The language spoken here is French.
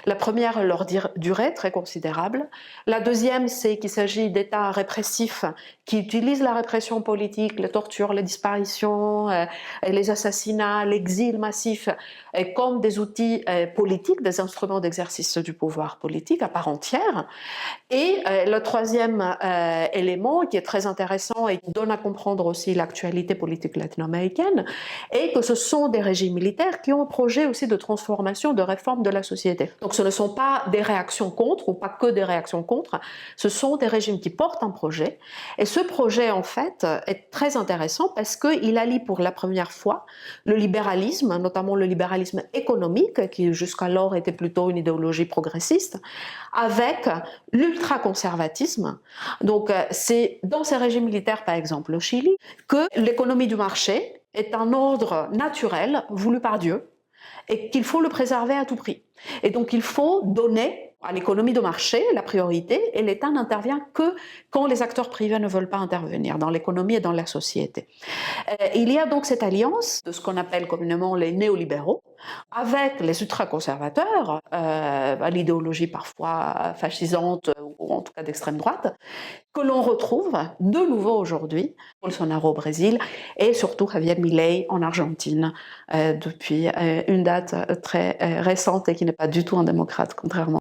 La première, leur durée très considérable. La deuxième, c'est qu'il s'agit d'États répressifs qui utilisent la répression politique, les tortures, les disparitions, les assassinats, l'exil massif comme des outils politiques, des instruments d'exercice du pouvoir politique à part entière. Et le troisième élément qui est très intéressant et qui donne à comprendre aussi l'actualité politique latino-américaine est que ce sont des régimes militaires qui ont un projet aussi de transformation, de réforme de la société. Donc ce ne sont pas des réactions contre ou pas que des réactions contre, ce sont des régimes qui portent un projet. Et ce projet en fait est très intéressant parce qu'il allie pour la première fois le libéralisme, notamment le libéralisme économique qui jusqu'alors était plutôt une idéologie progressiste, avec l'ultraconservatisme. Donc c'est dans ces régimes militaires, par exemple au Chili, que l'économie du marché est un ordre naturel voulu par Dieu et qu'il faut le préserver à tout prix. Et donc il faut donner à l'économie de marché la priorité et l'État n'intervient que quand les acteurs privés ne veulent pas intervenir dans l'économie et dans la société. Il y a donc cette alliance de ce qu'on appelle communément les néolibéraux avec les ultra-conservateurs, à l'idéologie parfois fascisante ou en tout cas d'extrême droite, que l'on retrouve de nouveau aujourd'hui, Bolsonaro au Brésil et surtout Javier Milei en Argentine depuis une date très récente et qui n'est pas du tout un démocrate, contrairement